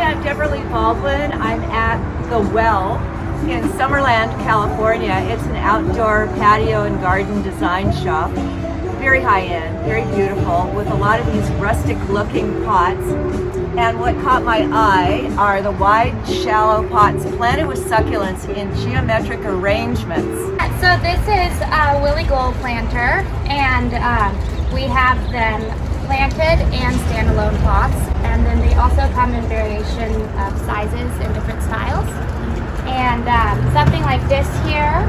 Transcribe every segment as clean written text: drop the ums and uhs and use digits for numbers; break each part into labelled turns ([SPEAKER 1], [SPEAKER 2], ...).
[SPEAKER 1] I'm Debra Lee Baldwin. I'm at The Well in Summerland, California. It's an outdoor patio and garden design shop. Very high-end, very beautiful, with a lot of these rustic-looking pots. And what caught my eye are the wide, shallow pots planted with succulents in geometric arrangements.
[SPEAKER 2] So this is a Willy Guhl planter, and we have them planted and standalone pots, and then they also come in variation of sizes and different styles. And something like this here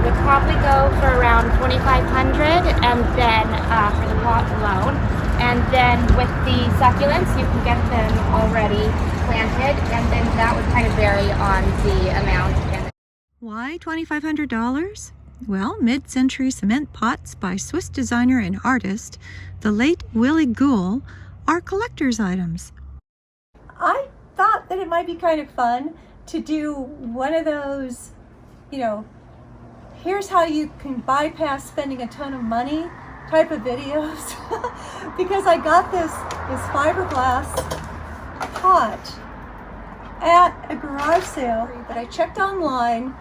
[SPEAKER 2] would probably go for around $2,500, and then for the pot alone. And then with the succulents, you can get them already planted, and then that would kind of vary on the amount.
[SPEAKER 3] Why $2,500? Well, mid-century cement pots by Swiss designer and artist, the late Willy Guhl, are collector's items.
[SPEAKER 4] I thought that it might be kind of fun to do one of those, here's how you can bypass spending a ton of money type of videos because I got this fiberglass pot at a garage sale, but I checked online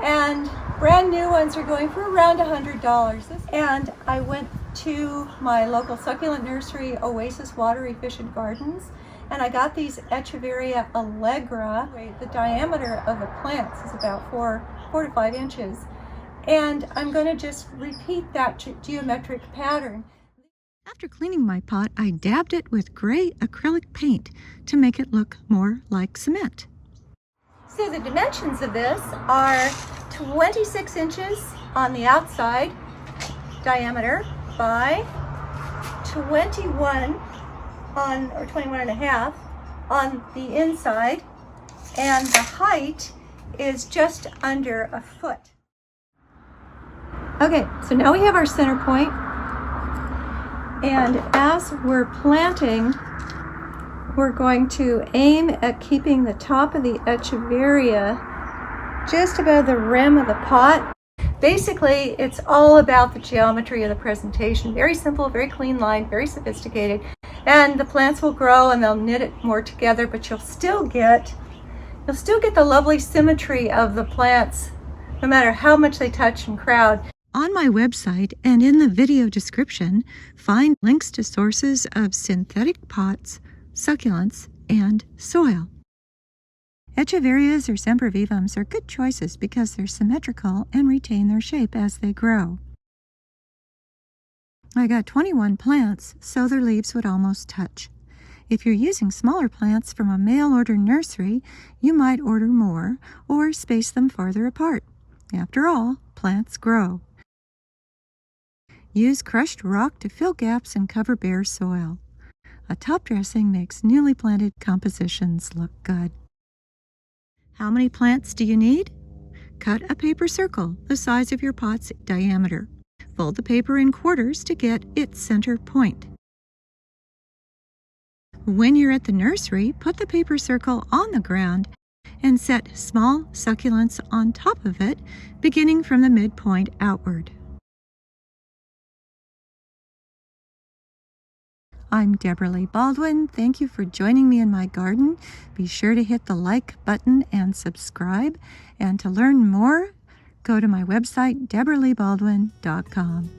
[SPEAKER 4] and brand new ones are going for around $100. And I went to my local succulent nursery, Oasis Water Efficient Gardens, and I got these Echeveria Allegra. The diameter of the plants is about 4 to 5 inches. And I'm going to just repeat that geometric pattern.
[SPEAKER 3] After cleaning my pot, I dabbed it with gray acrylic paint to make it look more like cement.
[SPEAKER 4] So the dimensions of this are 26 inches on the outside diameter by 21 or 21 and a half on the inside, and the height is just under a foot. Okay, so now we have our center point, and as we're planting, we're going to aim at keeping the top of the echeveria just above the rim of the pot. Basically, it's all about the geometry of the presentation. Very simple, very clean line, very sophisticated. And the plants will grow and they'll knit it more together, but you'll still get the lovely symmetry of the plants, no matter how much they touch and crowd.
[SPEAKER 3] On my website and in the video description, find links to sources of synthetic pots, succulents, and soil. Echeverias or sempervivums are good choices because they're symmetrical and retain their shape as they grow. I got 21 plants, so their leaves would almost touch. If you're using smaller plants from a mail-order nursery, you might order more or space them farther apart. After all, plants grow. Use crushed rock to fill gaps and cover bare soil. A top dressing makes newly planted compositions look good. How many plants do you need? Cut a paper circle the size of your pot's diameter. Fold the paper in quarters to get its center point. When you're at the nursery, put the paper circle on the ground and set small succulents on top of it, beginning from the midpoint outward. I'm Debra Lee Baldwin. Thank you for joining me in my garden. Be sure to hit the like button and subscribe. And to learn more, go to my website, debraleebaldwin.com.